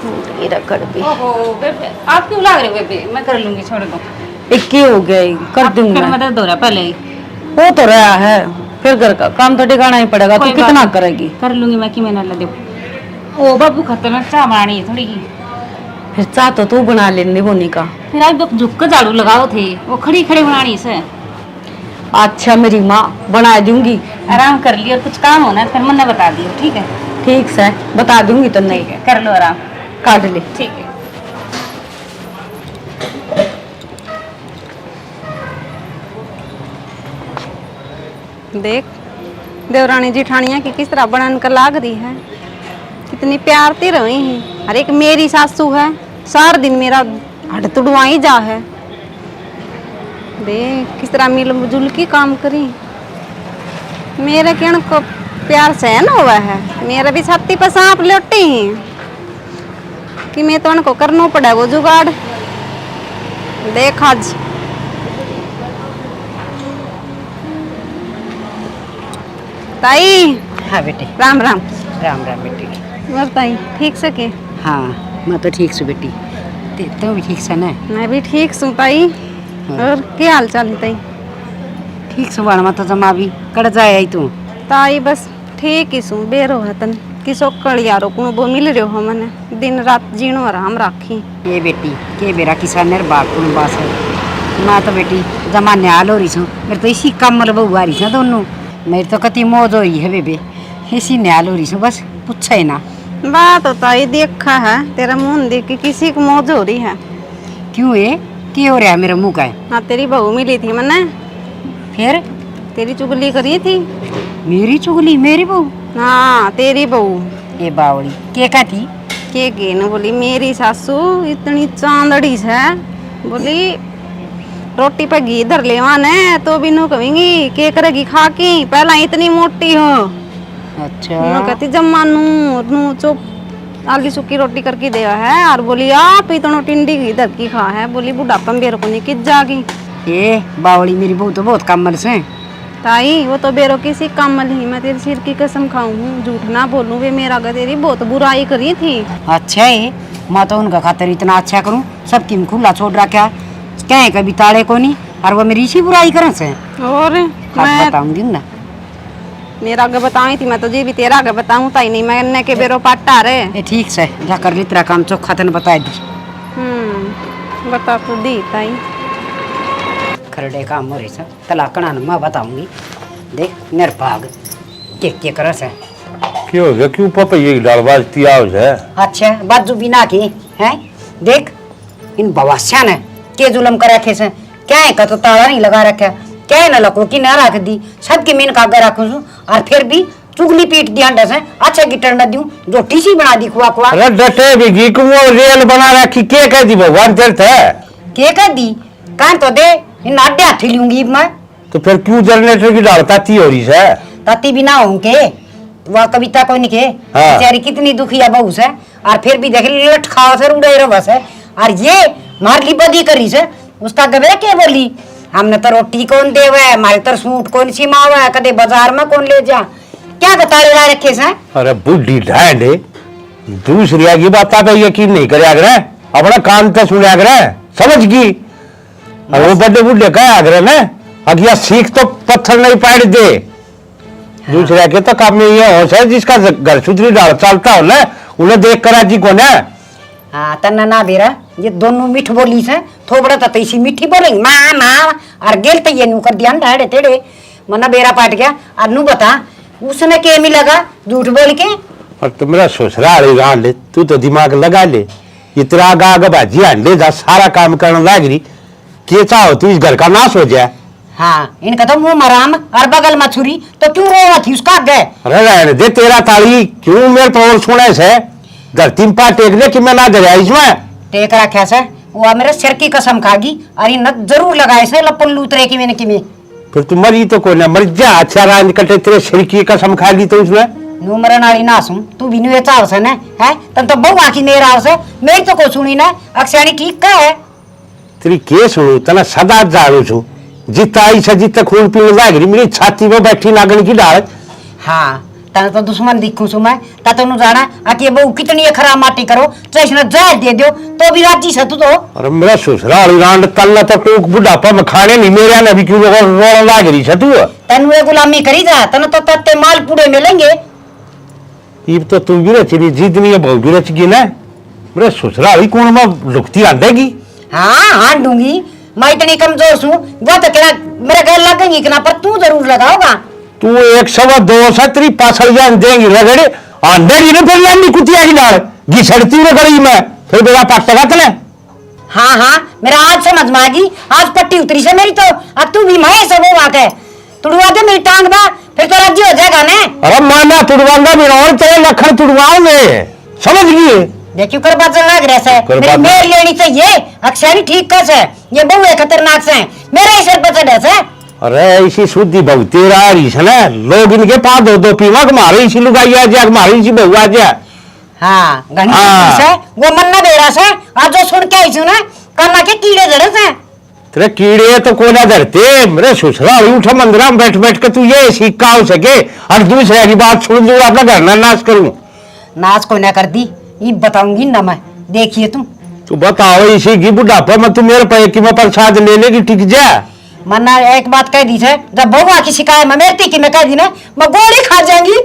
टूट गई रगड़ भी। ओहो बेबे आप क्यों लाग रहे हो बेबे? मैं कर लूंगी, छोड़ दो। एक ही हो गया, कर दूंगी फिर मैं। मदद हो रहा पहले ही। वो तो रहा है, फिर घर का काम तो टिकाना ही पड़ेगा। तू कितना करेगी? कर लूंगी मैं, कि मैंने दे। ओ बाबू खतरनाक चाह बनानी है थोड़ी की। फिर चाह तो तू बना लेनी बोनी का। फिर आप झुक कर झाड़ू लगाओ थे, वो खड़ी खड़ी बनानी से। अच्छा मेरी माँ बना दूंगी। आराम कर लियो, कुछ काम होना फिर मैंने बता दियो, ठीक है? ठीक से बता दूंगी तो नहीं। ठीक है, कर लो आराम। काट ले। ठीक है। देख देवरानी जेठानिया की किस तरह बनन कर लाग रही है, कितनी प्यारती रही है। अरे एक मेरी सासू है, सारा दिन मेरा हट तुड़वाई जा है। देख किस तरह मिलजुल की काम करी। मेरे कहने को प्यार सहन हुआ है, मेरा भी छाती पर सांप लौटी ही कि मैं तो उनको करना पड़ा वो जुगाड़। देख आज ताई। हाँ बेटी। राम राम। राम राम बेटी। और ताई ठीक से के? हाँ मैं तो ठीक छू बेटी, तुम भी ठीक से ना? मैं भी ठीक छूँ ताई। और क्या हाल चाल है ताई? ठीक छू बाण, तो जमा भी कड़ जाए आई तू? ताई बस ठीक ही छूँ, बेरो है तन किसो कड़ियारो कुण वो मिल रहो हो मने, दिन रात जीणो आराम राखी। ये बेटी के बेरा किसानेर बाकुन बास है। मैं तो बेटी जमा न्याल हो रही छूँ, मेरे तो इसी कमल बहु आ रही छे दोनों। मेरी तो कति मौज हो रही है बेबे, इसी न्याल हो रही छूँ, बस पूछा ही ना। बात तो ताई देखा है तेरा मुंह देख के किसी को मौज हो रही है। क्यों ये क्या हो रहा है मेरे मुँह का? हाँ तेरी बहू मिली थी मने, फिर तेरी चुगली करी थी। मेरी चुगली? मेरी बहू? हाँ तेरी बहू। ये बावड़ी के कहती? के गेन बोली मेरी सासू इतनी चांदड़ी है, बोली रोटी पे घी धर ले ने तो भी नु कहेंगी के करेगी खा की, पहला इतनी मोटी हो। अच्छा नु कहती जम्मा नु चुप आलू सूखी रोटी करके दे है, और बोली आप इतना टिंडी घी धर की खा है, बोली बुढ़ापा बेरो को नहीं किस जागी। ये बावड़ी मेरी बहू तो बहुत कमल से। ताई वो तो बेरो किसी कमल ही, मैं तेरे सिर की कसम खाऊं हूँ, झूठ ना बोलूं, वे मेरा का तेरी बहुत बुराई करी थी। अच्छा है, मैं तो उनका खातिर इतना अच्छा करूं, सबकी में खुला छोड़ रखा, क्या कभी ताड़े को नहीं, और वो मेरी इसी बुराई करे से। और मैं बताऊंगी ना, मेरा आगे बताई थी, मैं तो जी भी तेरा आगे बताऊं ताई नहीं, मैं के बेरो पाटा रे। ये ठीक से जा कर ली, तेरा काम चोखा तन बता दी। बता तो दी ताई। खरड़े काम हो रही से तलाकना मैं बताऊंगी, देख निर्भाग के करे से। क्यों हो गया? क्यों पापा ये डालबाजती आवाज है? अच्छा बाजू बिना की है, देख इन बवास्या ने के जुलम कर रखे से, क्या है का तो ताला नहीं लगा रखा, क्या है ना लको की ना रख दी, सबकी मीन का आगे रखूं और फिर भी चुगली पीट दी अंडा से। अच्छा गिटर न दूं जो टीसी बना दी खुआ खुआ। अरे डटे बिगी को रेल बना रखी, के कह दी भगवान तीर्थ है? के कह दी कान तो दे, इन आडे हाथी लूंगी मैं। तो फिर क्यों जनरेटर की डाल ताती हो रही है? ताती भी ना हों के वह कविता कोई नहीं के बेचारी कितनी दुखिया बहू से, और फिर भी देख लट खाओ से उड़े रहो बस है। और ये मारली बदी करी से, उसका गबे के बोली हमने तो रोटी कौन देवे, हमारे तो सूट कौन सी मावे, कदे बाजार में कौन ले जा, क्या बताड़े ला रखे से। अरे बुढ़ी ढांड दूसरी की बात पे यकीन नहीं करे आग्रह, अपना कान तो सुने आग्रह समझ की। और वो बड़े बुढ़े कहे आग्रह ने अगिया सीख तो पत्थर नहीं पाड़ दे। दूसरे के तो काम में ये होश है, जिसका घर सुधरी डाल चलता हो ना उन्हें देख कर जी को ना। हाँ तना ना बेरा ये दोनों मीठ बोली से, थोबड़ा तो इसी मीठी बोलेंगे माँ माँ, और गेल तो ये नू कर दिया ढाड़े तेड़े मना बेरा पाट गया। और नू बता उसने के मिलेगा झूठ बोल के? और तुम्हारा ससुराल गान ले, तू तो दिमाग लगा ले, इतना आगा आगा बाजी हांडे जा सारा काम करने लग रही, के चाहो तू इस घर का नाश हो जाए। हाँ इनका तो मुंह मराम और बगल में छुरी, तो क्यों रोवा थी उसका आगे? अरे रहने दे तेरा ताली, क्यों मेरे पर सुने से धरती में पाट टेक दे कि मैं ना दरिया इसमें टेक रखा से, वो मेरे सिर की कसम खागी, और इन जरूर लगाए से लपन लूतरे की मैंने कि फिर तू मरी तो कोई ना मर जा। अच्छा रहा निकलते तेरे सिर की कसम खा ली तो उसमें नू मरन वाली ना सुन, तू भी नु चाव से ना है, तन तो बहु आखी मेरा से मेरी तो को सुनी ना अक्षाणी ठीक का है। तेरी के सुनू तना सदा जाड़ू छू, जितना आई से जितना खून पीने लाग रही मेरी छाती में बैठी नागन की डाल। हाँ तना तो दुश्मन दिखूं सु मैं ता तनु जाना आके बहू कितनी खराब माटी करो चेसना जहर दे दो तो भी राजी से तू तो। अरे मेरा ससुराल रांड तल्ला तो टूक बुढ़ापा में खाने नहीं मेरे ने भी क्यों रोना लाग रही है तू। तनु ये गुलामी करी जा तनु तो तत्ते माल पूरे मिलेंगे। इब तो तू भी रची जीत नहीं है बहु भी रच गई ना मेरे ससुराल कौन में लुकती आंडेगी। हाँ हाँ दूंगी मैं इतनी कमजोर हूँ वो तो क्या मेरे घर लगेंगी कि ना पर तू जरूर लगाओगा। तू 102 से तेरी पासल जान देंगी रगड़े आंडेगी ना फिर यानी कुतिया की डाल घिसड़ती रे गली में फिर मेरा पट्टा तले। हाँ हाँ मेरा आज समझ में आ गई आज पट्टी उतरी से मेरी तो अब तू भी मैं सब वो आके तुड़वा दे मेरी टांग बा फिर तो राजी हो जाएगा ना। अरे माना तुड़वाऊंगा भी और तेरे लखन तुड़वाऊंगे समझ गई। देखियो कर बात लग रहा है मेरी मेर लेनी चाहिए अक्षरी ठीक कस है ये बहु है खतरनाक से मेरे ही सिर पर चढ़े से। अरे ऐसी शुद्धि बहु तेरा रही है ना लोग इनके पास दो पीवा मारे इसी लुगाई आ जा मारे इसी बहु आ जा। हाँ घनी से वो मन न बेरा से आज जो सुन के आई सुना काना के कीड़े जड़े से तेरे कीड़े तो कोना धरते मेरे ससुराल उठा मंदिरा में बैठ बैठ के तू ये सिक्का हो सके और दूसरे की बात सुन लू अपना घर ना नाश करूं। नाश को ना कर दी ये बताऊंगी ना मैं देखिए तुम तू बताओ इसी की बुढ़ापा में तू मेरे पे कि मैं प्रसाद ले लेगी टिक जा। मन्ना एक बात कह दी है जब बहुआ की शिकायत में मेरती की मैं कह दी ना मैं गोली खा जाएंगी।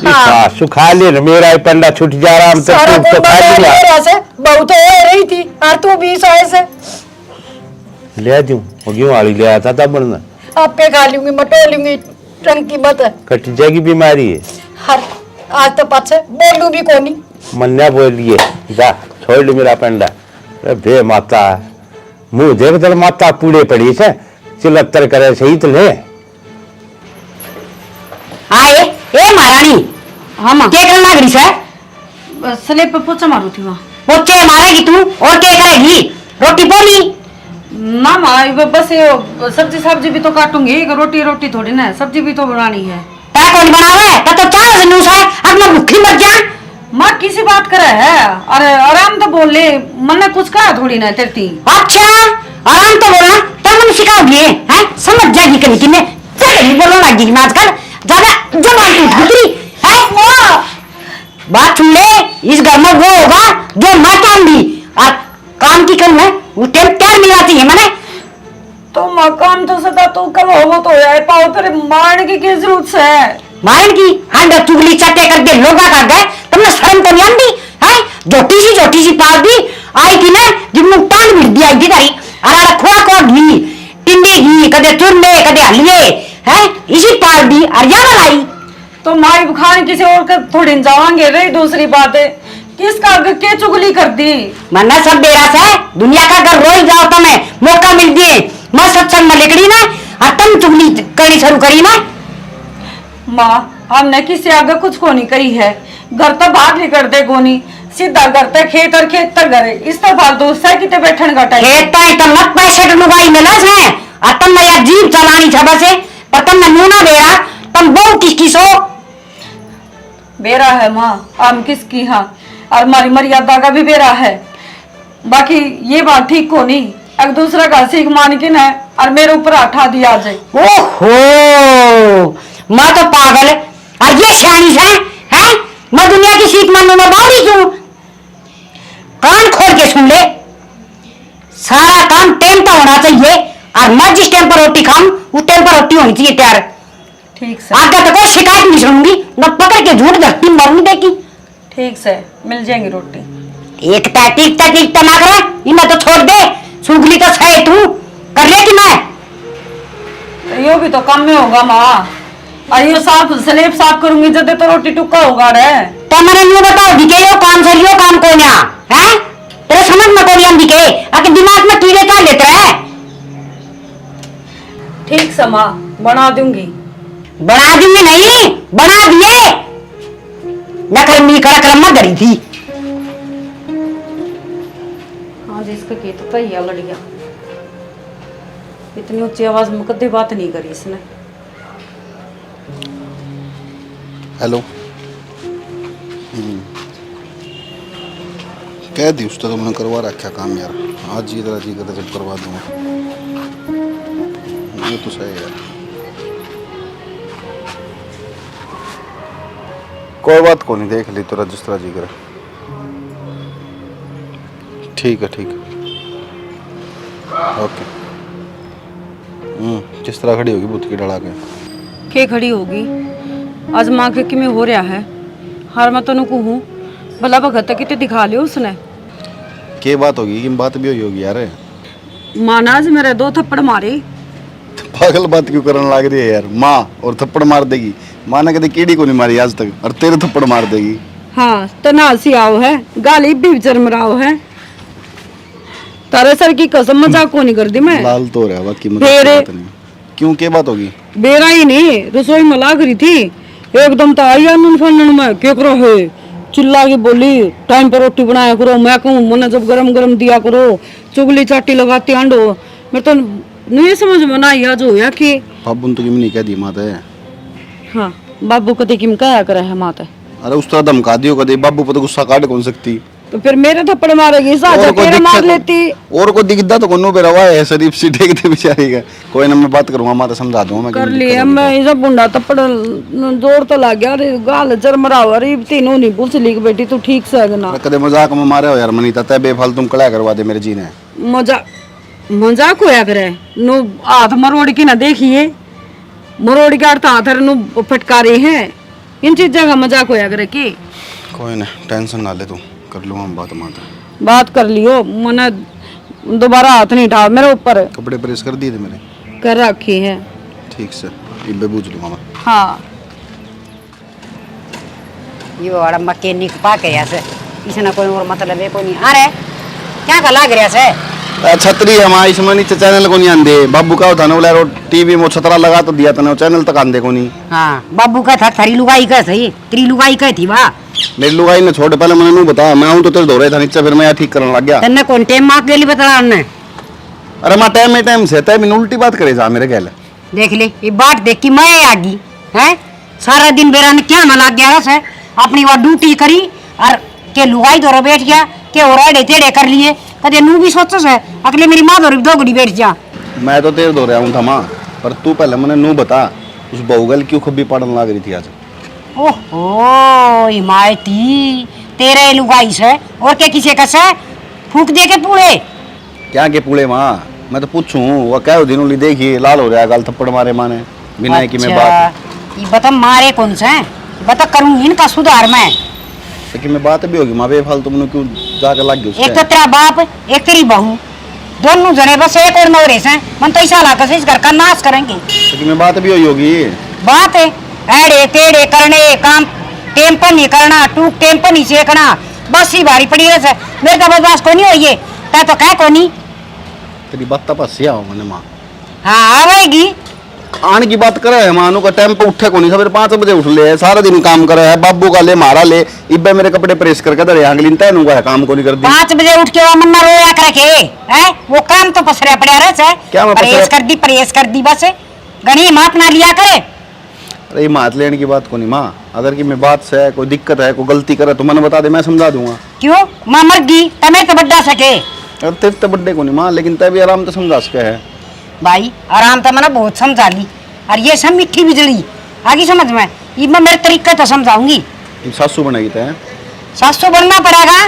हाँ सुखा ले मेरा ही पंडा छूट जा रहा तो खा लिया बहु तो हो रही थी और तू भी से ले दूं होगी वाली ले आता था बनना आपे खा लूंगी मटो लूंगी टंकी मत कट जाएगी बीमारी है। हर आज तो पाछे बोलू भी कोनी मन्या बोलिए जा छोड़ दे मेरा पंडा। अरे बे माता मुंह देख तर माता पूड़े पड़ी से चिलत्तर करे सही तो ले आए ए महारानी हाँ माँ क्या करना लग रही है स्लेब पे पोछा मारू थी वहाँ। पोछे मारेगी तू और क्या करेगी रोटी बोली ना माँ बस ये सब्जी भी तो काटूंगी रोटी रोटी थोड़ी ना सब्जी भी तो बनानी है। क्या कौन बनावे तो चार जनूस है अब मैं भूखी मर जा। माँ किसी बात करे है अरे आराम तो बोल ले मन ने कुछ कहा थोड़ी ना तेरती। अच्छा आराम तो बोलना तब मैंने सिखाओगी हैं समझ जाएगी कहीं कि मैं चल बोलने लगी मैं आजकल ज्यादा जबान टूट गुजरी है। बात सुन ले इस घर में वो होगा जो मैं चाहूंगी और काम की करूँ मैं वो टाइम क्या मिलाती है मैंने तो मकान तो सदा तो कब हो तो यार पाओ तेरे मारने की क्या जरूरत है। मारन की हांडा चुगली चाटे करके लोगा कर गए तुमने शर्म तो नहीं आती है जोटी सी पाल दी आई थी ना जिम्मू टांग मिल दी आई थी तारी अरे खोआ को घी टिंडी घी कदे चुरने कदे हलिए हैं इसी पाल दी और यहाँ लाई तो माई बुखार किसी और का थोड़ी जावांगे रही दूसरी बात है किसका के चुगली कर दी। मन्ना सब बेरा से दुनिया का अगर रोज जाओ तो मैं मौका मिल दिए मैं सत्संग में लिखड़ी ना और तुम चुगली करनी शुरू करी ना। माँ हमने किसी आगे कुछ को नहीं करी है घर तो बाहर नहीं करते कोनी सीधा करते खेत और खेत तक घरे इस तो फालतू से कितने बैठन का टाइम खेत तो मत पैसे लुगाई मिलस है और तुम मैं यार जीव चलानी छबा से पर तुम मुंह ना बेरा तुम बहु किसकी सो बेरा है माँ हम किसकी हाँ और हमारी मर्यादा का भी बेरा है बाकी ये बात ठीक को नहीं एक दूसरा का सीख मान के ना और मेरे ऊपर आठा दिया जाए। ओहो मैं तो पागल और ये सियानी है हैं मैं दुनिया की सीख मानने में बावरी क्यों कान खोल के सुन ले सारा काम टाइम पर होना चाहिए और मैं जिस टाइम पर रोटी खाऊं उस टाइम पर रोटी होनी चाहिए तैयार। ठीक से आगे तो कोई शिकायत नहीं सुनूंगी न पकड़ के झूठ धरती मरूंगी देखी। ठीक से मिल जाएंगी रोटी एक टीकता ना करे इन्हें तो छोड़ दे सुगली तो सहे तू कर ले कि मैं तो यो भी तो कम में होगा माँ और ये साफ स्लेब साफ करूंगी जब तो रोटी टुक्का होगा रे तो मैंने न्यू बताओ दिखे यो काम से लियो काम को ना है तेरे समझ में कोई हम दिखे आके दिमाग में कीड़े का लेते रहे। ठीक से माँ बना दूंगी नहीं बना दिए नकल कर मत डरी थी। हाँ जिसका खेत तो ही लड़ गया इतनी ऊंची आवाज में कदे बात नहीं करी इसने। हेलो कह दी उसका तो मैंने करवा रखा काम यार आज जी तरह जी करता जब करवा दूंगा ये तो सही है कोई बात को नहीं, देख ली तेरा जिस तरह जी करे। ठीक है ठीक है, ओके। जिस तरह खड़ी होगी बुत की डला के खड़ी होगी आज माँ के कि में हो रहा है। हर मैं तेन कहूँ भला भगत तक कितने दिखा लियो उसने। के बात होगी कि बात भी हुई होगी यार। माँ ने आज मेरे 2 थप्पड़ मारे। पागल बात क्यों करने लग रही है यार। माँ और थप्पड़ मार देगी? माँ ने कभी कीड़ी को नहीं मारी आज तक, और तेरे थप्पड़ मार देगी। हाँ तनासी आओ है, गाली भी चरमराओ है। तारे सर की कसम मजाक को नहीं कर दी मैं। लाल तो रहा बाकी फिर- बात नहीं। क्यों के बात होगी? बेरा ही नहीं, रसोई में लाग रही थी एकदम तो आई अनन फनन में क्या करो है, चिल्ला के बोली टाइम पर रोटी बनाया करो। मैं कहूँ मैंने जब गरम गरम दिया करो, चुगली चाटी लगाती आंडो। मेरे तो नहीं समझ में ना आज होया कि बाबू ने तो किम नहीं कह दी माता है। हाँ बाबू कभी किम कहा करे है माता। अरे उस तरह धमका दियो कदे, बाबू पर तो गुस्सा काट कौन सकती। तो फिर मेरे थप्पड़ मारेगी साजा तेरे मार लेती। और को दिखता तो कोनो पे रवा है शरीफ सी देखते बेचारी का। कोई ना मैं बात करूंगा, माता समझा दूंगा मैं। कर लिए मैं इसे बुंडा थप्पड़ जोर तो लग गया। अरे गाल चरमराओ। अरे तीनों नहीं पूछ ली बेटी तू ठीक से है ना। कदे मजाक में मारे हो यार मनीता, तय बेफालतू तुम कड़ा करवा दे मेरे जी ने। मजाक होया करे नो हाथ मरोड़ की ना देखिए, मरोड़ के अर्थ हाथ नु फटकारे हैं। इन चीजों का मजाक होया करे की। कोई ना टेंशन ना ले, तू कर लूंगा हम बात। माता बात कर लियो, मैंने दोबारा हाथ नहीं उठा मेरे ऊपर। कपड़े प्रेस कर दिए थे मेरे? कर रखी है। ठीक से इब्बे बूझ लूंगा मैं। हाँ ये वाला मैकेनिक पा के ऐसे इसने कोई और मतलब है कोई नहीं। अरे क्या का लाग रहा से? छतरी है मां, इसमें नीचे चैनल को नहीं आंदे। बाबू का था ना बोला टीवी में छतरा लगा तो दिया था ना, चैनल तक आंदे को नहीं। हाँ बाबू का था, थारी लुगाई का सही, तेरी लुगाई का थी वाह। मेरी लुगाई ने छोड़ पहले मैंने नू बता, मैं हूं तो तेरे धोरे था नीचे, फिर मैं ठीक करने लग गया। तन्ने कौन टाइम मार के लिए बता ने? अरे मां टाइम में टाइम से तय मैंने उल्टी बात करे जा मेरे गैल। देख ले ये बात देख के मैं आ गई है। सारा दिन बेरा ने क्या मला गया से अपनी वो ड्यूटी करी और के लुगाई दौरा बैठ गया के और एड़े टेढ़े कर लिए। कदे नू भी सोचो से अगले मेरी मां दौरी दोगड़ी बैठ जा। मैं तो तेरे धोरे आऊं था मां, पर तू पहले मैंने नू बता उस बहुगल क्यों खब्बी पड़न लग रही थी आज? ओहो हिमायती तेरे लुगाई से और के किसे का से फूक दे के पूरे। क्या के पूले मां, मैं तो पूछूं वो क्या दिन उली देखी लाल हो रहा गाल थप्पड़ मारे माने बिना की मैं बात। ये बता मारे कौन से बता करूंगी इनका सुधार मैं। लेकिन मैं बात भी होगी मां, बेफालतू तुमने क्यों जाके लग गई एक तो तेरा बाप एक तेरी बहू दोनों जने बस एक और नौरे से मन तो ऐसा लाकर से इस घर का नाश करेंगे। लेकिन मैं बात भी हुई होगी। बात है एड़े टेढ़े करने काम टेम पर नहीं करना, टूक टेम पर नहीं सेकना, बस ही भारी पड़ी है। मेरे का बस को नहीं होइए ता तो कह को नहीं। तेरी बात तपस्या हो मैंने मां। हाँ आवेगी आने की बात करे है मानो का टाइम पे उठे को नहीं, सवेरे 5 बजे उठ ले, सारा दिन काम करे है। बाबू का ले मारा ले, इब्बे मेरे कपड़े प्रेस करके दे आंगलिन तैनू का काम को नहीं कर दी। 5 बजे उठ के वो मन्ना रोया करके है वो काम तो पसरा पड़ा रहा है। क्या मैं प्रेस कर दी बस गणी माप ना लिया करे। अरे मात लेने की बात को नहीं माँ, अगर की मैं बात से है कोई दिक्कत है कोई गलती करे तो मैंने बता दे, मैं समझा दूंगा। क्यों मां मर गई तमें तो बड्डा सके। अरे तेरे तो बड्डे को नहीं माँ, लेकिन तय भी आराम तो समझा सके है भाई आराम तो मैंने बहुत समझा ली और ये सब मिट्टी बिजली आगे समझ में ये मैं मेरे तरीके तो समझाऊंगी। सासू बनाई तय सासू बनना पड़ेगा।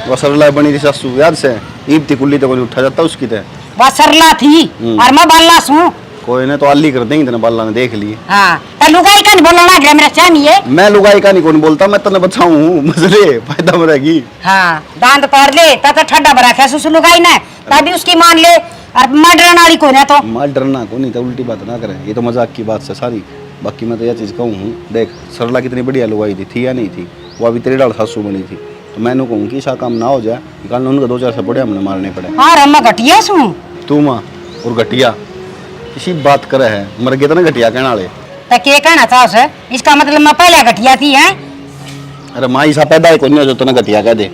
वो सरला बनी थी सासू, याद से ईब थी कुल्ली तो कोई उठा जाता उसकी तय। वह सरला थी और मैं बाल्ला सू। कोई ने तो आली कर देंगे तेने बाल्ला ने देख लिए। हाँ तो लुगाई का नहीं बोलना ना मेरा चाह नहीं है। मैं लुगाई का नहीं कौन बोलता, मैं तने बचाऊं मसले फायदा में रहेगी। हाँ दांत पार ले ता ठंडा बरा खे सुसु लुगाई ना तभी उसकी मान ले और मैं डरने वाली को ना तो माँ डरना को नहीं तो उल्टी बात ना करे, ये तो मजाक की बात से सारी। बाकी मैं तो यह चीज़ कहूँ हूँ, देख सरला कितनी बढ़िया लुगाई थी या नहीं थी, वो अभी तेरी डाल सासू बनी थी, तो मैंने कहूँ कि ऐसा काम ना हो जाए कल उनका 2-4 से बढ़िया हमने मारने पड़े। हाँ रम्मा घटिया सू तू माँ और घटिया किसी बात करे है, मर गए तो ना घटिया कहना वाले। तो क्या कहना था उसे, इसका मतलब मैं पहले घटिया थी है। अरे माँ ऐसा पैदा है कोई नहीं जो तो ना घटिया कह दे।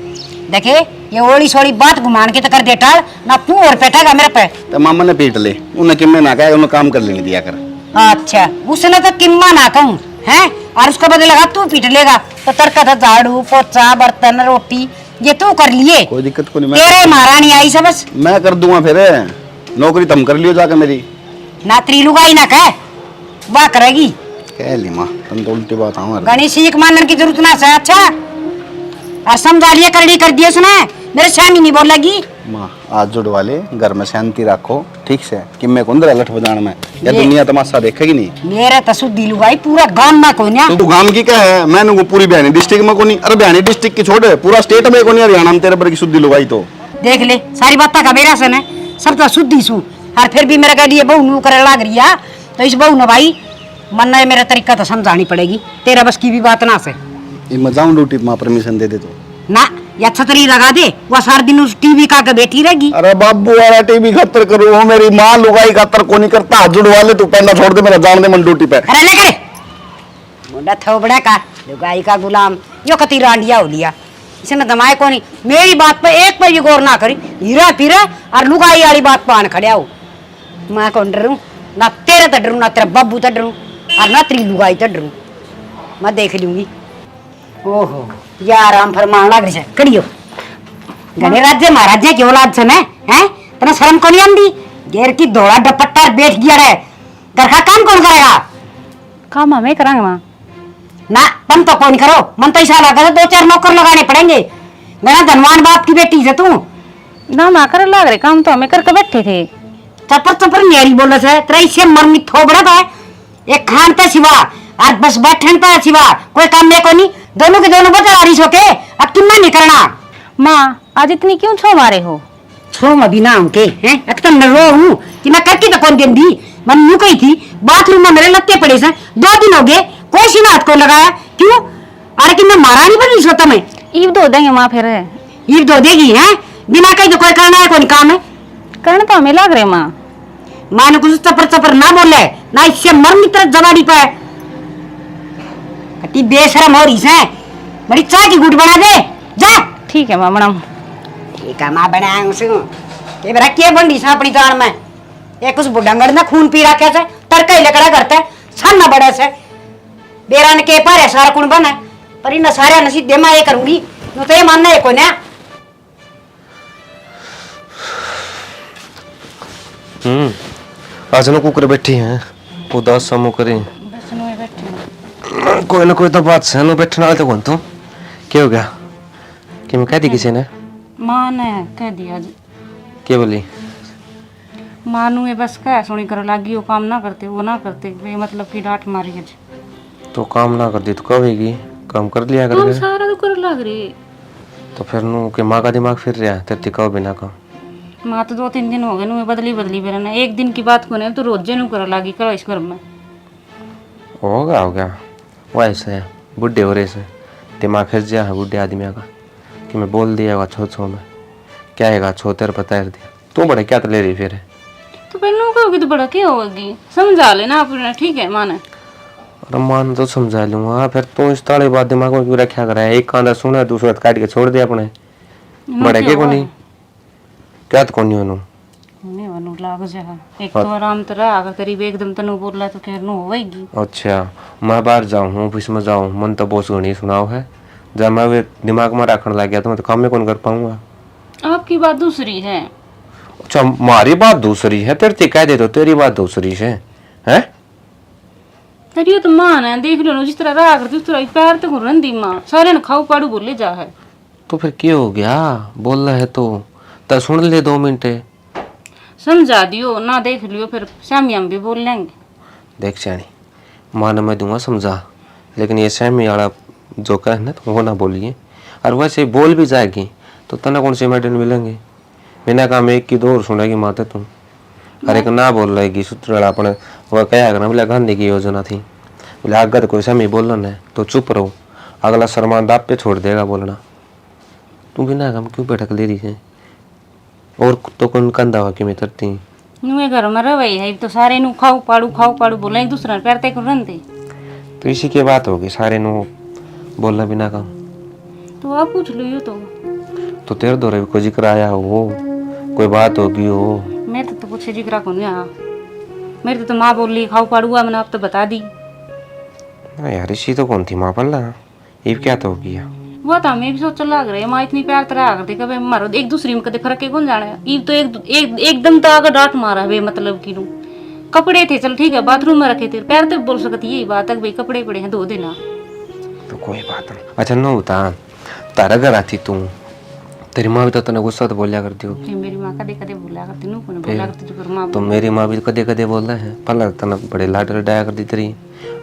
देखे ये ओली सोली बात घुमान के तो कर दे टाल ना तू और पेटेगा मेरे पे। तो मामा ने पीट ले, उन्हें किम्मे ना कहे, उन्हें काम कर लेने दिया कर। अच्छा उसने तो किम्मा ना कहूँ है और उसका बदलेगा तू पीट लेगा तो तड़का था झाड़ू पोछा बर्तन रोटी ये तू कर लिए। कोई दिक्कत को नहीं, तेरे महारानी आई सब बस मैं कर दूंगा। फिर नौकरी तुम कर लियो जाकर मेरी। ना त्री लुगाई ना कह वाह करेगी। कह ली माँ तुम तो उल्टी बात हमारे गणेश सीख मानने की जरूरत ना से अच्छा और समझा लिया करड़ी कर दिया उसने मेरे सामने नहीं बोलेगी माँ आज जुड़वा ले घर में शांति रखो ठीक से कि मैं कुंदर लठ बजान में या दुनिया तमाशा देखेगी नहीं मेरे तो सुधी लुगाई पूरा गांव में कोई ना तू गांव की क्या है मैंने को पूरी बयानी डिस्ट्रिक्ट में को नहीं अरे बयानी डिस्ट्रिक्ट की छोड़ पूरा स्टेट में को नहीं हरियाणा में तेरे पर की शुद्धि लुगाई तो देख ले सारी बात का मेरा सन है सब तो शुद्धि सू और फिर भी मेरे कह लिए बहू नू करे लाग रही है तो इस बहू ने भाई मन्ना है मेरा तरीका तो समझानी पड़ेगी तेरा बस की भी बात ना से ये मैं जाऊं ड्यूटी माँ परमिशन दे दे तो ना या छतरी लगा दे वो सारा दिन उस टीवी का के बैठी रहेगी अरे बाबू वाला टीवी खतर करो वो मेरी माँ लुगाई खतर को नहीं करता हाथ जुड़वा ले तू पहला छोड़ दे मेरा जान दे मन ड्यूटी पे अरे ले करे मुंडा थोबड़ा का लुगाई का गुलाम यो कती रांडिया हो लिया इसने दमाए को नहीं मेरी बात पे एक पर भी गौर ना करी हीरा फिरे और लुगाई वाली बात पान खड़िया हो मैं कौन डरूं ना तेरे तो डरूं ना तेरा बब्बू तो डरूं और ना तेरी लुगाई तो डरूं मैं देख लूंगी ओहो यार राम फरमान लग रही है कड़ियो गणे राज्य महाराज की औलाद से ने हैं तना शर्म को नहीं आंदी घेर की धोड़ा डपट्टा बैठ गया रे घर का काम कौन करेगा काम हमें करांगे माँ ना तुम तो कौन करो मन तो ऐसा लगा दो चार नौकर लगाने पड़ेंगे मेरा धनवान बाप की बेटी से तू ना माँ कर लाग रहे काम तो हमें करके बैठे थे चपर चपर न्यारी बोल से तेरा इससे मरनी थोबड़ा था एक खान पे सिवा आज बस बैठन पे सिवा कोई काम में को नहीं दोनों के दोनों बता रही सो के अब तुम नहीं करना माँ आज इतनी क्यों छो मारे हो छो मैं बिना उनके हैं अब तो न रो हूँ कि मैं करके तो कौन दिन दी मैं यूं कही थी बाथरूम में मेरे लत्ते पड़े से 2 दिन हो गए कोई सी हाथ को लगाया क्यों अरे कि मैं मारा नहीं बनी सोता मैं ईब धो देंगे माँ फिर ईब धो देगी हैं बिना कहीं तो कोई करना है कौन काम है करने तो हमें लाग रहे माँ माँ ने कुछ चपर चपर ना बोले ना इससे मर मित्र जवानी पे कति बेशरम हो रही है बड़ी चाय की गुट बना दे जा ठीक है माँ बनाऊँ ठीक है माँ बनाऊं सु के बरा के बंडी सा अपनी जान में एक उस बुढ़ंगड़ ने खून पी रखा है तड़का ही लकड़ा करता है सन न बड़े से बेरान के पर है सारा कुण बना पर इन सारे नसीब दे मैं ये करूंगी नो तो ये मानना है कोई ना आज ना कुकर बैठी हैं उदास समूह करें कोई ना कोई तो बात से नो बैठने वाले तो कौन तू क्या हो गया कि मैं कह दी किसी ने माँ ने कह दिया क्या बोली मानू ये बस क्या सुनी कर लागी वो काम ना करते वो ना करते वे मतलब की डांट मारी है तो काम ना कर दी तो कब होगी काम कर लिया काम करके सारा तो कर लग रही तो फिर नु के माँ का दिमाग फिर रहा तेरे कहो बिना काम माँ तो 2-3 दिन हो गए नु बदली बेरा ना एक दिन की बात को नहीं तो रोजे नु कर लागी करो इस घर में हो गया वैसे है बुढ़े हो रहे से दिमाग खिंच गया है बुढ़े आदमी का कि मैं बोल दिया छो में क्या है छो तेरे पता है दिया तू बड़े क्या तो ले रही फिर तो फिर नु कहोगी तो बड़ा क्या होगी समझा लेना अपने ठीक है माने अरे मान तो समझा लूंगा फिर तू इस ताले बात दिमाग में क्यों रखा करा है एक कांदा सुना दूसरा काट के छोड़ दे अपने बड़े के को नहीं क्या तो कौन नहीं नहीं वनु लाग जा एक तो आराम तरह अगर तेरी भी एकदम तनु बोल रहा तो खैर नु होएगी अच्छा मैं बाहर जाऊँ ऑफिस में जाऊँ मन तो बहुत घनी सुनाओ है जब मैं वे दिमाग में रखने लग गया तो मैं तो काम में कौन कर पाऊंगा आपकी बात दूसरी है अच्छा हमारी बात दूसरी है तेरे कह दे तो तेरी बात दूसरी है हैं तेरी तो मान है देख लो जिस तरह रहा करती उस तरह पैर तो रंदी माँ सारे ने खाओ पाड़ू बोले जा है तो फिर क्या हो गया बोल रहा है तो सुन ले 2 मिनट समझा दियो ना देख लियो फिर शामी हम भी बोल लेंगे देख सियानी मान मैं दूंगा समझा लेकिन ये सहमी वाला जो कह ना तो वो ना बोलिए और वैसे बोल भी जाएगी तो तना कौन से मेडल मिलेंगे बिना काम एक की 2 और सुनेगी माते तुम अरे एक ना बोल रहेगी सूत्र अपने वह क्या करना बोले गांधी की योजना थी बोले आगे तो कोई सहमी बोलना है तो चुप रहो अगला शर्मान दाप पे छोड़ देगा बोलना तू बिना काम क्यों बैठक ले रही है और तो कौन कंधा हुआ कि मैं तरती नुए घर में रवई है तो सारे नु खाओ पाड़ू बोले एक दूसरा पैर ते कर रंदे तो इसी की बात होगी सारे नु बोलना बिना काम तो आप पूछ लो तो तेरे दौरे भी कोई जिक्र आया हो कोई बात होगी हो मेरे तो कुछ जिक्र को नहीं आया मेरे तो माँ बोली खाओ पाड़ू हुआ मैंने आप तो बता दी यार इसी तो कौन थी माँ पल्ला ये क्या तो हो गया वो तो हमें भी सोच लग रहे माँ इतनी प्यार तरह करते कभी मारो एक दूसरी में कदे फर्क कौन जाने ईब तो एकदम तो अगर डांट मारा वे मतलब की कपड़े थे चल ठीक है बाथरूम में रखे थे पैर तो बोल सकती यही बात है कि भाई कपड़े पड़े हैं धो देना। तो कोई बात नहीं। अच्छा नो बता, तारा घर आती तू, तेरी माँ भी तो तने गुस्सा तो बोलिया करती हो। फिर मेरी माँ कदे कदे बोला करती नू कोने बोला करती तो फिर माँ तो मेरी माँ भी कदे कदे बोल रहे हैं, पहले तना बड़े लाड लडाया करती तेरी,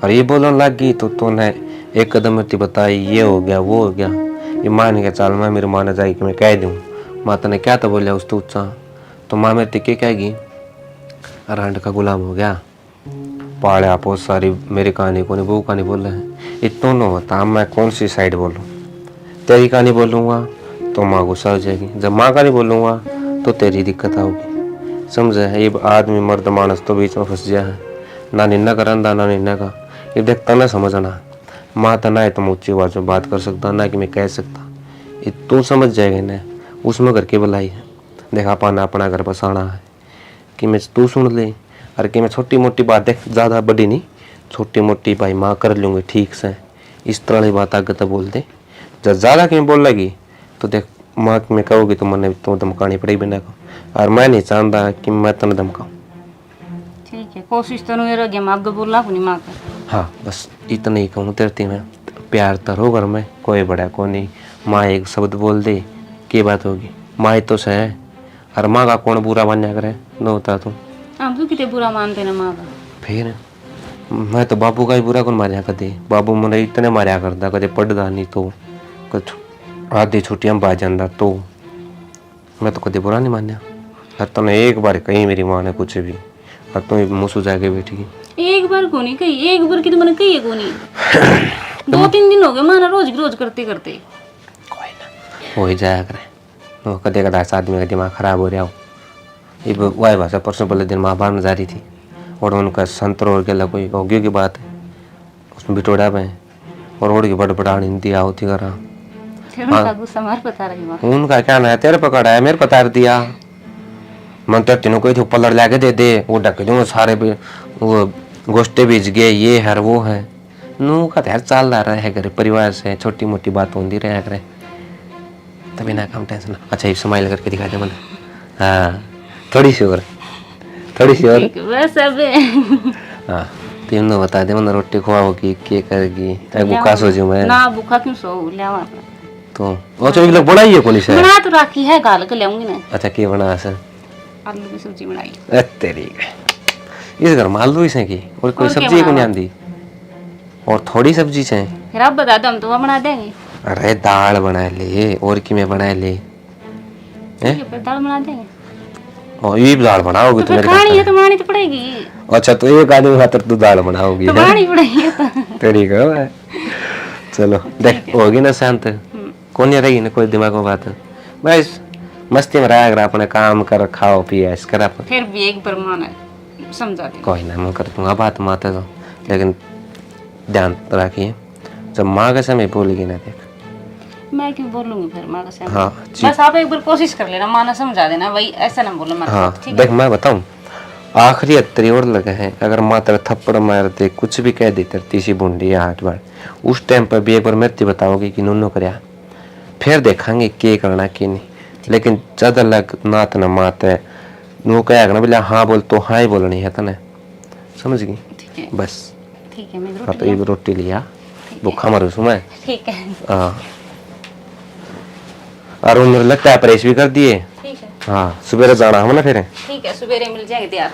और ये बोलने लग गई तो तूने एक कदम में बताई ये हो गया वो हो गया, ये मान के चाल मैं मेरी माँ ने जाए कि मैं कह दूँ माँ तने क्या तो बोलिया उस तू तो माँ मेरे टिके कहेगी अरहंड का गुलाम हो गया, पाले आपो सारी मेरी कहानी को नहीं वो कहानी बोल रहे हैं। इतना न होता मैं कौन सी साइड बोलूँ, तेरी कहानी बोलूँगा तो माँ गुस्सा हो जाएगी, जब माँ का नहीं बोलूँगा तो तेरी दिक्कत आओगी। समझे, ये आदमी मर्द मानस तो बीच में फंस गया है, ना निन्ना का रंदा ना निन्ना का। ये देखता ना समझना, माँ तो ना है तुम ऊँची आवाज में बात कर सकता ना कि मैं कह सकता, ये तू समझ जाएगा ना उसमें घर की भलाई है। देखा पाना अपना घर बसाना है कि मैं तू सुन ले, और कि मैं छोटी मोटी बात देख ज़्यादा बड़ी नहीं छोटी मोटी भाई माँ कर लूँगी ठीक से, इस तरह की बात आगे तो बोल दे। जब ज़्यादा कि मैं बोल लगी तो देख माँ में कहोगी तो मैंने तो धमकानी पड़ेगी बिना को, और मैं नहीं चाहता कि मैं तने धमकाऊँ। ठीक है कोशिश तो नहीं रह माँ आगे बोला अपनी माँ का। हाँ बस इतना ही कहूँ तेरती में प्यार तो हो घर में, कोई बड़ा को नहीं। माँ एक शब्द बोल दे की बात होगी, माँ तो से है, और माँ का कौन बुरा मान्या करे न होता तो हम तो कितने बुरा मानते ना माँ का। फिर मैं तो बाबू का ही बुरा कौन मारिया कदे, बाबू मैंने इतने मारिया करता कदे पढ़दा नहीं तो कुछ आधी छुट्टियां पा जाता तो मैं तो कदे बुरा नहीं मान्या। और तूने एक बार कही मेरी माँ ने कुछ भी और तू मुँह सुझा के बैठी। एक बार को नहीं कही, एक बार की तो मैंने कही है को नहीं 2-3 दिन हो गए माना रोज करते करते। कोई ना हो ही जाया करे, वो कदे कदा आदमी का दिमाग खराब हो रहा हो। ये वही भाषा परसों पहले दिन माँ बाहर में जा रही थी और उनका संतरो और केला कोई होगी की बात है उसमें बिटोड़ा में और ओढ़ की बड़बड़ाहट हिंदी होती कर रहा। फिर उनका गुस्सा मार बता रही माँ। उनका क्या ना है, तेरे पकड़ा है मेरे पतार दिया, मैं तो तीनों कोई ऊपर लड़ लाके दे दे वो ढक दूंगा सारे भी वो गोश्ते बीज गए ये है वो है नू का यार चल रहा है घर परिवार से छोटी मोटी बात होती रहे करे तभी ना कम टेंशन। अच्छा ये स्माइल करके दिखा दे मैंने, हाँ थोड़ी सी और बस अब हाँ तीनों बता दे मैंने रोटी खुआओगी क्या करेगी भूखा सो जाऊँ मैं ना भूखा क्यों सो ले तो वो चौबीस लोग बनाई है कौन से बना तो राखी है गाल के लाऊंगी ना। अच्छा क्या बना सर आलू की सब्जी बनाई। तेरी इस घर में आलू ही की और कोई सब्जी को नहीं आती और थोड़ी सब्जी से फिर आप बता दो हम तो वो बना देंगे। अरे दाल बना ले और कि मैं बना ले दाल बना देंगे और ये भी दाल बनाओगी तो खानी है तो बनानी तो पड़ेगी। अच्छा तो एक आदमी खातर तू दाल बनाओगी तो बनानी पड़ेगी तेरी का चलो देख होगी ना शांत कौन रहेगी ना कोई दिमाग में बात बस मस्ती में रहा अगर अपने काम कर खाओ पिए ऐस कर फिर भी एक बार माना समझा दे कोई ना मैं कर दूंगा बात माते तो लेकिन ध्यान रखिए जब माँ के समय बोलेगी ना देख मैं क्यों बोलूंगी फिर माँ का सामने। हाँ बस आप एक बार कोशिश कर लेना माँ ने समझा देना भाई ऐसा ना बोलो माँ हाँ ठीक देख मैं बताऊं आखिरी अत्तरी और लगे हैं अगर माँ तेरा थप्पड़ मार दे कुछ भी कह दे तेरी तीसी बूंदी या हाथ बार उस टाइम पर भी एक बार मृत्यु बताओगे कि नूनो करया फिर देखेंगे क्या करना क्या नहीं। लेकिन ज्यादा लग नात न मात है नो कह ना बोले हाँ बोल तो हाँ ही बोलनी है तने समझ गई बस ठीक है मैं हाँ तो एक रोटी लिया भूखा मरू सु मैं ठीक है हाँ और मेरे लगता है प्रेस भी कर दिए ठीक है हाँ सुबह जाना हम ना फिर ठीक है सवेरे मिल जाएंगे तैयार।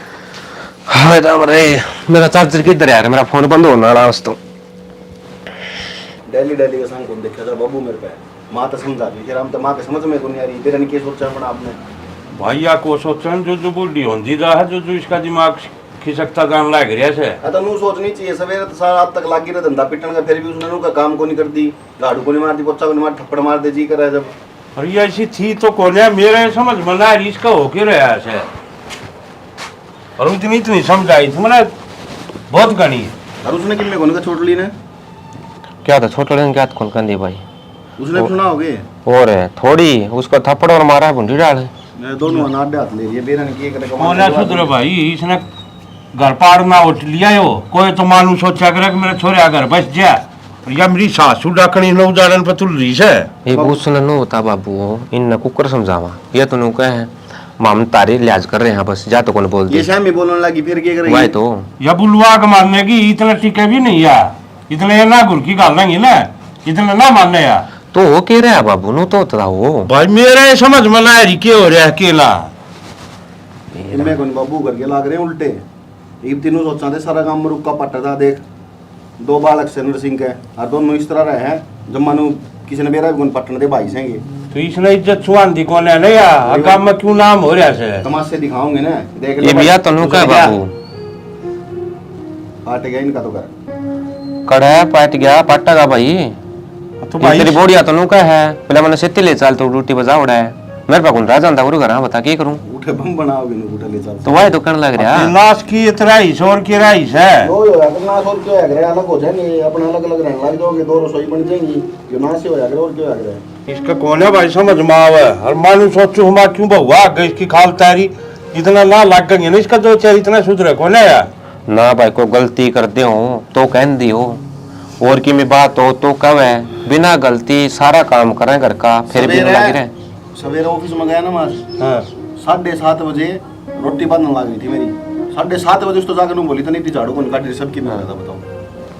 हाँ राम रे मेरा चार्जर किधर यार मेरा फोन बंद होना रहा उस तो डेली डेली का संग कौन देखा था बाबू मेरे पे माँ तो समझा दी फिर हम तो माँ के समझ में को नहीं आ रही तेरा नहीं क्या सोचा बना आपने भैया को सोचन जो बूढ़ी होती है जो इसका दिमाग खिसकता जान लग रहा है तो नू सोचनी चाहिए सवेरे तो सारा रात तक लागी रहा धंधा पिटन का फिर भी उसने नू का काम को नहीं कर दी झाड़ू को नहीं मार दी पोछा को नहीं मार थप्पड़ मार दे जी कर रहा है जब अरे ऐसी थी तो कौन है मेरे समझ में ना इसका होके रहा है और इतनी इतनी समझाई थी मैंने बहुत गणी और उसने कितने कोने का छोड़ ली ने क्या था छोटे क्या कौन कर दिया भाई उसने भी सुना होगे और है थोड़ी उसको थप्पड़ और मारा भुंडी डाल दोनों अनाथ हाथ ले लिए बेरन की करे कौन है सुधर भाई इसने घर पार में उठ लिया हो कोई तो मानू सोचा करे कि मेरे छोरे घर बस जा या मेरी सासू डाकनी नो उदाहरण पर तुल रही है ये पूछना नो होता बाबू इन कुकर समझावा ये तो नो कहे हम तारे लिहाज कर रहे हैं बस, जा तो कौन बोल ये दे शाम में बोलने लगी फिर क्या करेगी? वही तो या बुलवा के मारने की इतना टिके भी नहीं यार, इतने ना गुर की गाल नहीं ना, इतना ना मानने यार। तो हो के रहा बाबू नु तो होता हो भाई मेरे समझ में ना रही के हो रहा है अकेला। इनमें कौन बाबू करके लाग रहे हैं उल्टे। एक तीनों सोचा थे सारा काम रुका पट्टा था, देख 2 बालक से नरसिंह के और दोनों इस तरह रहे हैं जब मानो किसी ने मेरा भी कौन पट्टन दे भाई सेंगे। तो इसने इज्जत छुआन दी कौन है नहीं यार, काम में क्यों नाम हो रहा है? तमाशे दिखाओगे ना, देख ये भैया तनु का बाबू पाट गया इनका तो कर कड़ा पाट गया पाटा का भाई। तो ये तेरी बोड़िया तनु का है, पहले मैंने सित्ती ले चाल तो रोटी बजा उड़ा है मेरे पास कौन राजा अंदा गुरु घर बता के करूं। उठे बम बनाओगे ना, उठे ले चल तो वही तो करने लग रहा लाश की राइस और की राइस है। यो यो अपना सोच क्यों है अलग हो जाएंगे, अपना अलग अलग रहने लग जाओगे, 2 रसोई बन जाएंगी, जो ना से हो जाएगा और क्यों है। इसका कौन है भाई समझ में आवे, और मानू सोचू हम क्यों बहुआ गई इसकी खाल तारी इतना ना लग गई ना, इसका 2 चार इतना सुधरे कौन है यार। ना भाई को गलती कर दे हो तो कह दी हो, और की में बात हो तो कब है बिना गलती सारा काम करें घर का फिर भी लग रहे। सवेरे ऑफिस में गया ना मार, हाँ 7:30 बजे रोटी बनने लग रही थी मेरी, 7:30 बजे उस तो जाकर बोली था नहीं झाड़ू कौन काट रही सबकी में था, बताओ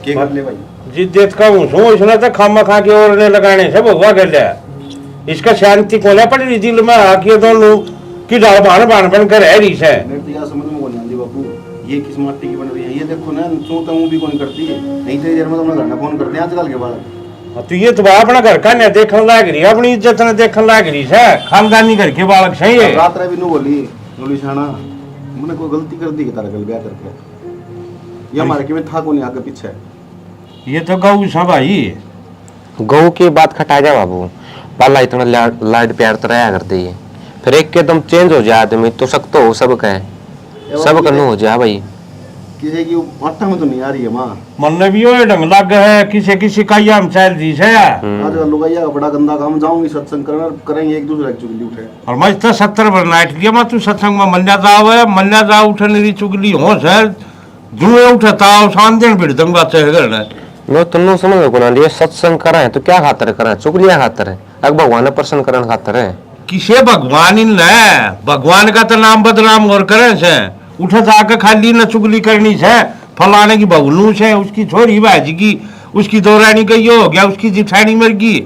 क्या कर ले भाई। जिद्दत का हूँ सो इसने तो खामा खा के और ने लगाने से बहुआ कर लिया। इसका शांति कोने पड़ रही दिल में आके दोनों की डाल बान बन कर रह रही है। मेरे तो यार समझ में कौन आती बाबू, ये किस माटी की बन रही है, ये देखो ना सोता हूँ भी कौन करती है, नहीं तो देर में तो अपना घर फोन करते हैं आजकल के बाद। तो ये तो अपना घर का नहीं देखने लाग रही, अपनी इज्जत ने देखने लाग रही है, खानदानी घर के बालक सही है। रात भी नु बोली बोली शाना मैंने कोई गलती कर दी कि तारा कल ब्याह करके, ये हमारे के में था कौन आगे पीछे। ये तो गऊ सा भाई, गऊ की बात खटा जा बाबू, पाला इतना लाड प्यार तो रहा कर दे, फिर एक के दम चेंज हो जाए आदमी तो सख्त हो सब का सब करना हो जाए भाई। किसी की आटा में तो नहीं आ रही है माँ, मन ने भी वो ढंग लग है किसी का ये हम चल दी है। आजकल लोग आइया बड़ा गंदा काम, जाऊंगी सत्संग करना करेंगे एक दूसरे की चुगली उठे। और मैं तो 70 बरनाइट लिया मैं तू सत्संग में मल्ला जाओ उठे मेरी चुगली हो सर जुए उठता शान दिन भिड़ दूंगा करना। मैं तुम समझ में कोना लिए सत्संग करा है तो क्या खातर करा है, चुगलियां खातर है अग भगवान प्रसन्न करने खातर है। किसे भगवान इन है, भगवान का तो नाम बदनाम और करे से उठे जाकर खाली न चुगली करनी है, फलाने की बगलू से उसकी छोरी बाजी की उसकी दौरानी का ये हो गया, उसकी जिठानी मर गई,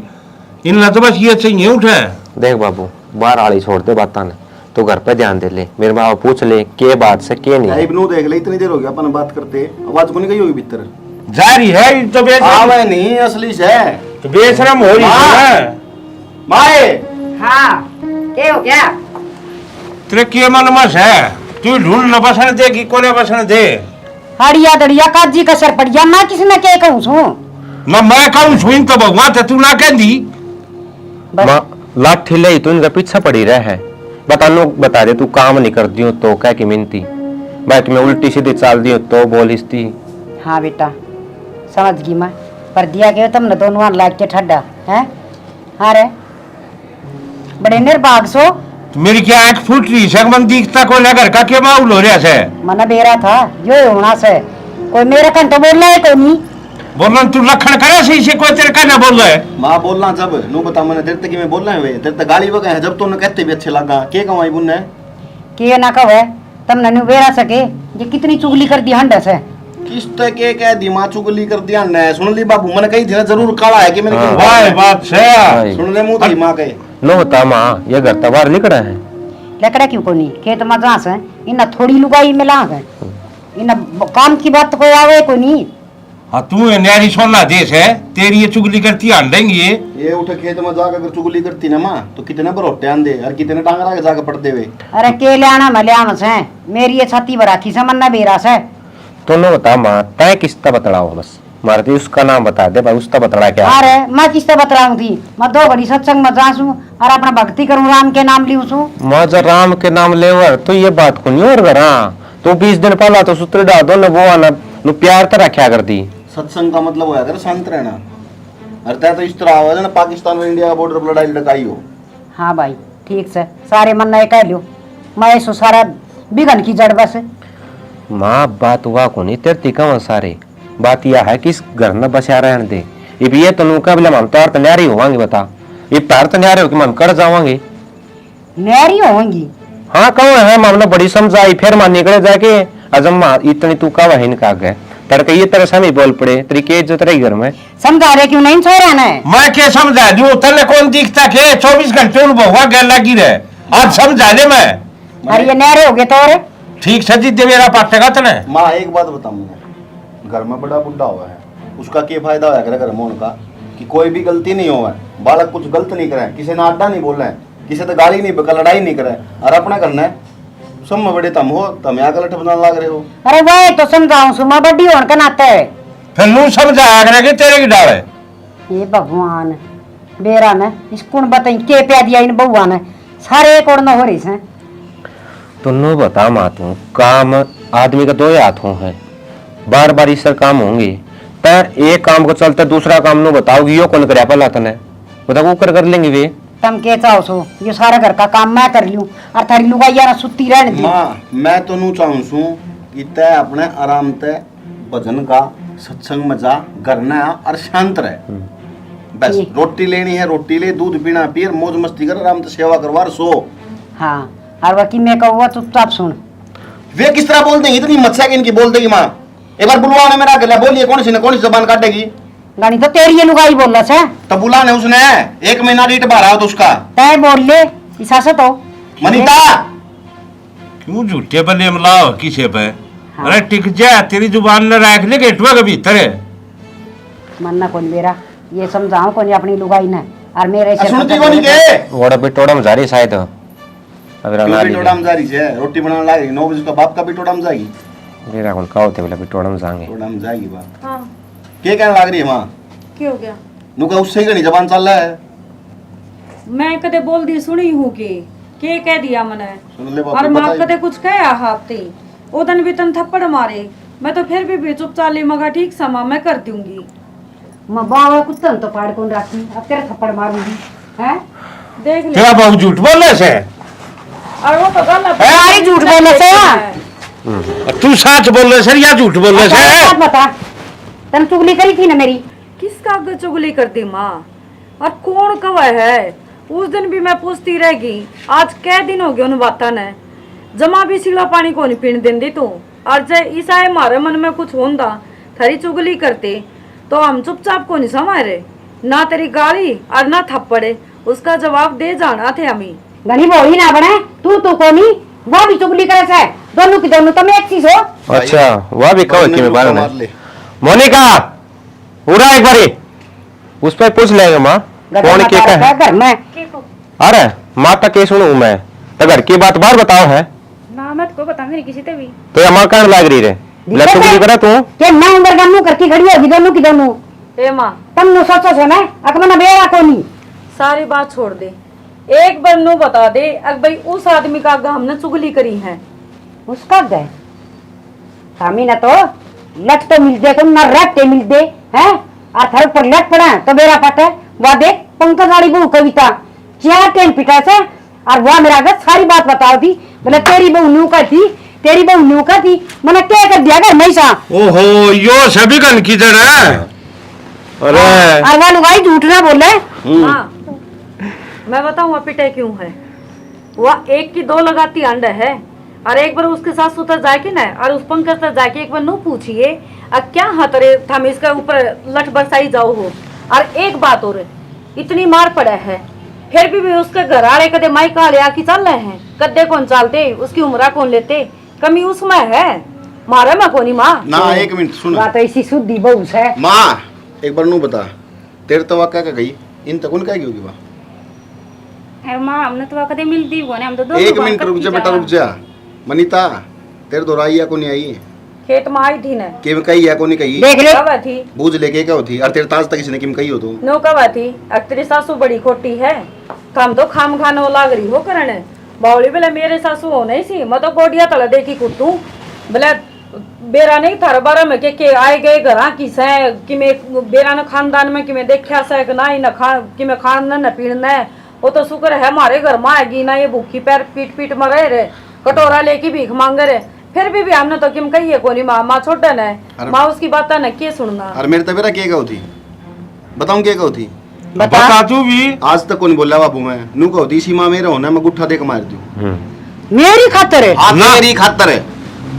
इन तो बस ये चाहिए उठे। देख बाबू बाहर आड़ी छोड़ दे बात ने, तो घर पे ध्यान दे ले, मेरे माँ पूछ ले के बात से के नहीं। इब्नू देख ले इतनी देर हो गया अपन बात करते, आवाज को नहीं गई होगी भीतर जारी है तो आवे नहीं असली से तो बेशरम हो रही है। माए हाँ क्या हो गया? तेरे के मन में है तू ढूंढ न बसन दे कि कोने बसन दे। हड़िया दड़िया काजी का सर पड़िया, मैं किसने क्या कहूँ सू? न मैं कहूँ सुन तो भगवान थे तू ना कह दी। माँ लाठी ले तो इनका पीछा पड़ी रहा है, बता दे तू काम नहीं कर दियो तो क्या की मिनती, भाई मैं उल्टी सीधी चाल दियो तो बोलिस थी। हाँ बेटा समझ गई मैं, पर दिया गया तुमने दोनों लाग के ठड्डा है। हाँ रे बड़े निर्भाग सो, तो मेरी क्या आंख फूट रही है, मन दिखता कोई ना घर का क्या माहौल हो रहा है। मना बेरा था यो होना से कोई मेरे कन तो बोल रहा है कोई नहीं बोलना तू लखन करे सही से कोई तेरे का ना बोल रहा है। माँ बोलना जब नो बता मैंने तेरे तक मैं बोल रहा है तेरे तक गाली बगा है जब तो उन्हें कहते भी अच्छे लगा के कमाई बुन है कि ना कहे तुमने नु बेरा सके ये कितनी चुगली कर दी हंडा से। किस्त के कह दी माँ चुगली कर दिया ने सुन ली बाबू मैंने कही थी जरूर काला है कि मेरे हाँ। वाह बात है सुन ले मुंह थी माँ के नो होता माँ ये घर तबार निकला है लकड़ा क्यों को नहीं खेत में घास है इन्ना थोड़ी लुगाई में लाग है इन्ना काम की बात कोई आवे को नहीं। हाँ तू न्यारी सोना देश है तेरी ये चुगली करती आन देंगी ये उठे खेत में जाकर अगर चुगली करती ना माँ तो कितने बरोटे आंदे और कितने टांग रहा जाकर पड़ते हुए। अरे के लियाना मल्याम से मेरी ये छाती बराखी से मन्ना बेरा से तो नो बता माँ तय किसका बतलाओ बस मारती उसका नाम बता दे भाई उसका बतला क्या। अरे मैं किससे बतलाऊं थी मैं 2 घड़ी सत्संग में जासू और अपना भक्ति करूं राम के नाम लियूं सू। माँ जब राम के नाम लेवर तो ये बात को नहीं और घर तो 20 दिन पहला तो सूत्र डाल दो न वो आना न प्यार तो रखा कर दी। सत्संग का मतलब होया कर शांत रहना अर्थात तो इस तरह आवाज ना पाकिस्तान और इंडिया का बॉर्डर पर लड़ाई लड़काई हो। हाँ भाई ठीक से सारे मन नहीं कह लियो मैं सो सारा बिगन की जड़ बस। माँ बात हुआ को नहीं तेरे तिका सारे बात यह है कि इस घर न बचा रहने दे ये तो नुका बिला हम तार तैयारी होवांगे बता ये तार तैयारी हो कि मन कर जावांगे न्यारी होंगी हाँ कहो है मामला बड़ी समझाई फिर मां निकले जाके अजम्मा इतनी तू का वही का गए तड़के ये तरह से बोल पड़े तेरी के इज्जत रही घर में समझा रहे क्यों नहीं छोरा ने? मैं क्या समझा दूं तने कौन दिखता के 24 घंटे उन बहुआ गैर लगी रहे आज समझा दे मैं अरे ये नहरे हो गए तो और ठीक सजी दे मेरा पाटेगा तने माँ एक बात बताऊंगा, घर में बड़ा बुढ़ा हुआ है, उसका क्या फायदा होया करे घर में उनका कि कोई भी गलती नहीं हुआ है, बालक कुछ गलत नहीं करे, किसी ने आडा नहीं बोला है, किसी से गाली नहीं बका लड़ाई नहीं करे, और अपना करना है सब में बड़े तम हो, तम यहाँ गलत बनाने लग रहे हो। अरे वही तो समझाऊं सुमा बड़ी होने का नाते है। फिर नू समझाया करे कि तेरे की डाले ये भगवान बेरा ने इसको बताई के प्या दिया इन बउआ ने सारे कोड़ न हो रही से। तुन्नो बता मातू काम आदमी का दो ही हाथों है, बार बार इस काम होंगे पर एक काम को चलते दूसरा काम नो बताओगी यो कौन करे पला तने बता वो कर लेंगे वे तुम के चाहो सो ये सारा घर का काम मैं कर लूं और थारी लुगाई यार सुती रहने दी। माँ मैं तो नू चाहूँ सू कि तय अपने आराम ते भजन का सत्संग में जा करना है और शांत रहे, बस रोटी लेनी है रोटी ले, दूध पीना पी, मौज मस्ती कर, आराम से सेवा करवा सो। हाँ और वकी मैं कहूँ चुपचाप सुन। वे किस तरह बोल देंगी इतनी मच्छा की इनकी बोल देगी माँ, एक बार बुलवा ने मेरा गला बोलिए कौन सी जबान काटेगी? गानी तो तेरी ये लुगाई बोल रहा है तो बुला ने उसने 1 महीना रीट भरा हो तो उसका तय बोल ले इसा से तो मनीता क्यों झूठे बने मलाओ किसे पे अरे टिक जा तेरी जुबान न रख ले गेटवा के भीतर है मन्ना कौन मेरा ये समझाओ कौन अपनी लुगाई ने और मेरे से सुनती कौन के वोड़ा पे टोड़ा में जा रही शायद अब राना भी टोड़ा में जा रही है, रोटी बनाने लगी 9 बजे का बाप का भी टोड़ा में जाएगी, मेरा कौन का होते बोला पे टोड़ा में जाएंगे टोड़ा में जाएगी बात। हाँ क्या कहने लग रही है माँ? क्या हो गया? नुका उससे ही घनी जबान चल रहा है। मैं कदे बोल दी सुनी हूँ कि के कह दिया मैंने सुन ले और बापू माँ बताइए। कदे कुछ कहा हाथी उदन भी तन थप्पड़ मारे, मैं तो फिर भी चुपचाप ली मगा ठीक समा मैं कर दूंगी। मैं बावड़ा कुत्ता तो पाड़ कौन रखी अब तेरे थप्पड़ मारूंगी हैं? देख ले तेरा बहु झूठ बोलने से और वो तो गलत अरे झूठ बोलने से तू सच बोलने से या झूठ बोलने से बात बता तन चुगली करी थी ना मेरी? किसका आगे चुगली करती माँ और कौन कवा है? उस दिन भी मैं पूछती रहेगी, आज कै दिन हो गए उन बातों ने जमा भी सिला पानी को नहीं पीने देंदी तू, और जे ईसा हमारे मन में कुछ होंदा थारी चुगली करते तो हम चुपचाप को नहीं संभाले, ना तेरी गाली और ना थप्पड़े उसका जवाब दे जाना थे हमें। गनी बोली ना बने तू तो कोनी वो भी चुगली करे से दोनों की दोनों तुम एक चीज हो। अच्छा वह भी कहो कि मैं बार मार ले। मोनिका उड़ा एक बारी उस पर पूछ लेगा माँ कौन के का है घर में अरे माँ का के सुनू मैं तो घर की बात बार बताओ है ना मत को बताऊंगी नहीं किसी से भी। तो ये माँ कहने लग रही रे लटुकली करा तू के मैं उम्र का मुंह करके खड़ी होगी दोनों की दोनों ए माँ तुम नो सोचो से ना अकमना बेरा कोनी सारी बात छोड़ दे, एक बार नु बता दे अग भाई उस आदमी का आगे हमने चुगली करी है उसका गए हमी ना तो लट तो मिल दे तुम ना रट के मिल दे हैं और थर पर लट पड़ा तो मेरा पता है वह देख पंकज वाली बहू कविता क्या टेन पिटा से और वह मेरा आगे सारी बात बताओ थी बोले तेरी बहू न्यू का थी तेरी बहू न्यू का थी मैंने क्या कर दिया घर मैसा ओहो यो सभी कन की तरह अरे और वह लुगाई झूठ ना बोले। हाँ मैं बताऊँ वह पिटे क्यों है? वह एक की दो लगाती अंड है और एक बार उसके साथ सुतर जाए कि ना और उस पंकज तक जाके एक बार नो पूछिए क्या हतरे थम इसका ऊपर लठ बरसाई जाओ हो। और एक बात और इतनी मार पड़ा है फिर भी उसके घर आड़े कदे माई का लिया कि चल रहे हैं कद्दे कौन चालते उसकी उम्र कौन लेते कमी उसमें है मारे मैं कोनी माँ ना 1 मिनट सुन बात ऐसी शुद्धि बहू से माँ एक बार नू बता तेरे तो वाक़ा का गई इन तक उन क्या होगी बा? अरे माँ हमने तो कदे मिलती वो ने हम तो दो 1 मिनट रुक जा बेटा रुक जा मनीता तेरे तो राई या को नहीं आई खेत में आई थी ना के में कही या को नहीं कही देख ले कब थी बूझ लेके क्या होती और तेरे ताज तक किसी ने किम कही हो तो नो कब थी तेरी सासू बड़ी खोटी है काम तो खाम खाने लाग रही हो करने बावली बोले मेरे सासू हो नहीं सी मैं तो गोडिया तला देखी कुटू बोले बेरा नहीं थार बारा में के आए गए घर की से कि मैं बेरा न खानदान में कि मैं देखा से ना ही न खा कि मैं खाना न पीना वो तो शुक्र है हमारे घर में आएगी ना ये भूखी पैर पीट पीट में रहे रे कटोरा लेके भीख मांगे रे फिर भी हमने तो किम कही है कोनी माँ छोटा न माँ उसकी बात न के सुनना और मेरे तबेरा क्या होती बताऊं क्या होती बता तू भी आज तक कौन बोला बाबू मैं नू को होती सीमा मेरा होना मैं गुट्ठा देख मार दूं मेरी खातर है। हाँ मेरी खातर है।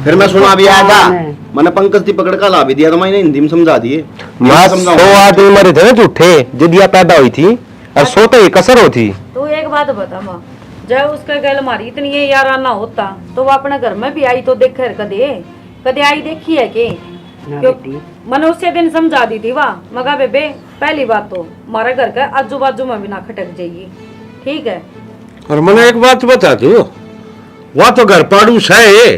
फिर मैं सुना भी आया था, हाँ। मैंने पंकज थी पकड़ का ला भी दिया तो मैंने हिंदी में समझा दिए। माँ 100 आदमी मरे थे ना झूठे जिदिया पैदा हुई थी और 100 तो एक असर होती। तू एक बात बता माँ, जब उसका गल मारी इतनी ये याराना होता तो वो अपने घर में भी आई तो देख कर कदे कदे आई देखी है के? क्यों मैंने उसे दिन समझा दी थी वाह मगा बेबे पहली बात तो हमारे घर का आजू बाजू में भी ना खटक जाइए, ठीक है? और मैंने एक बात बता दू, वह तो घर पाड़ूस है,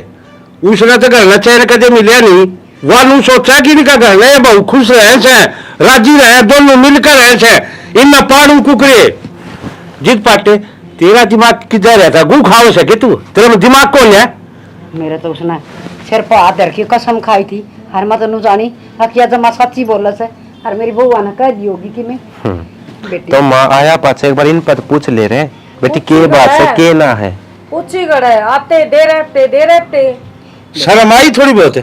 उसने तो घर चैन कदे मिले नहीं। वह नू सोचा कि इनका घर में बहुत खुश रहे से, राजी रहे, दोनों मिलकर रहे से, इनमें पाड़ू कुकरे जित पाटे। तेरा दिमाग किधर रहता? गू खाओ सके तू, तेरा दिमाग कौन है? मेरे तो उसने सिर पर हाथ धर के कसम खाई थी, हर मत नु जानी हकिया जमा सच्ची बोला से, और मेरी बउआ ने कह दी होगी कि मैं बेटी तो माँ आया पाछे एक बार इन पर पूछ ले रहे बेटी के बात से के ना है। पूछी गड़ा है आते दे रहते शर्म आई थोड़ी बहुत है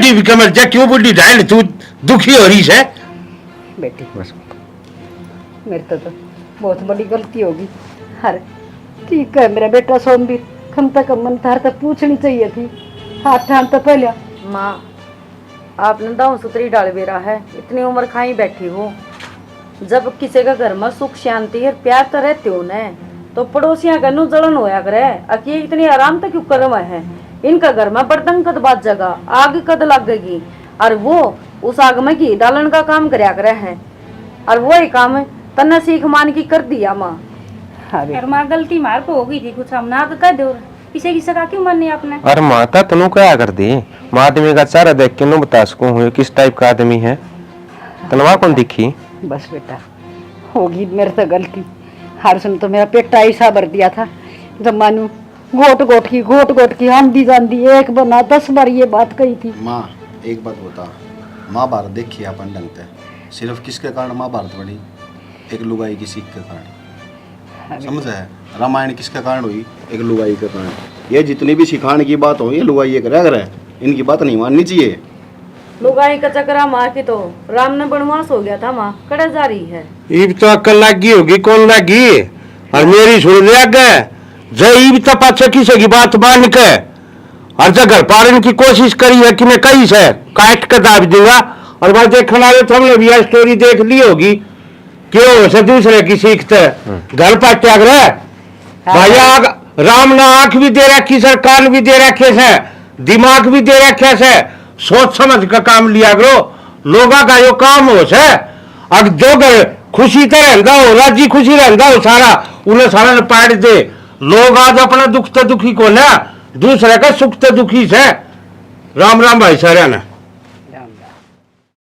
टीवी कमर जा क्यों बुढ़ी ढाल तू दुखी हो रही है? बेटी मेरे तो बहुत बड़ी गलती होगी। हर ठीक है मेरा बेटा सोमवीर, कम तक मन थार तक पूछनी चाहिए थी हाथ ठान तो पहले। माँ आपने दाऊ सुतरी डाल बेरा है, इतनी उम्र खाई बैठी हो, जब किसी का घर में सुख शांति है प्यार तो रहते हो न, तो पड़ोसियां का नु जलन होया करे अकी इतनी आराम तक क्यों कर रहा है? इनका घर में बर्तन कद बात जगह आग कद लगेगी और वो उस आग में घी डालन का काम करया करे है, और वो ही काम तन्ने सीख मान की कर दिया माँ। और माँ गलती मार को हो गई थी कुछ हम ना कह दो किसे की सका क्यों माननी आपने? और माता तनु क्या कर दी? माँ आदमी का चेहरा देख के नु बता सकूं हूँ किस टाइप का आदमी है। तनवा कौन दिखी? बस बेटा होगी मेरे से गलती। हर सुन तो मेरा पेटा ऐसा भर दिया था जब मानू घोट घोट की आंधी जांधी एक बना 10 बार ये बात कही थी। माँ एक बात बता, महाभारत देखिए अपन ढंग से, सिर्फ किसके कारण महाभारत बनी? एक लुगाई की सीख के कारण, समझ है? रामायण किसके कारण हुई? एक लुगाई के कारण। ये जितनी भी सिखाने की बात हो ये लुगाई एक रह गए, इनकी बात नहीं माननी चाहिए। लुगाई का चक्रा माँ की तो राम ने वनवास हो गया था माँ कड़ा जा रही है। ईब तो अक्ल लगी होगी कौन लगी? और मेरी सुन लिया गए जय ईब तो पाछे किसी की बात मान के और जब घर पाड़ने की कोशिश करी है कि मैं कहीं से काट कर दाब दूंगा। और बात देखने वाले तो हमने भी स्टोरी देख ली होगी क्यों से दूसरे की सीखते घर पर त्याग्रह भैया राम ने आंख भी दे रखी सर, कान भी दे रखे से, दिमाग भी दे रखे से, सोच समझ का काम लिया करो। लोगों का यो काम हो से अब जो घर खुशी तो रहता हो राजी खुशी रहता हो सारा उन्हें सारा ने पाट दे। लोग आज अपना दुख तो दुखी को ना दूसरे का सुख तो दुखी से। राम राम भाई सारे ने।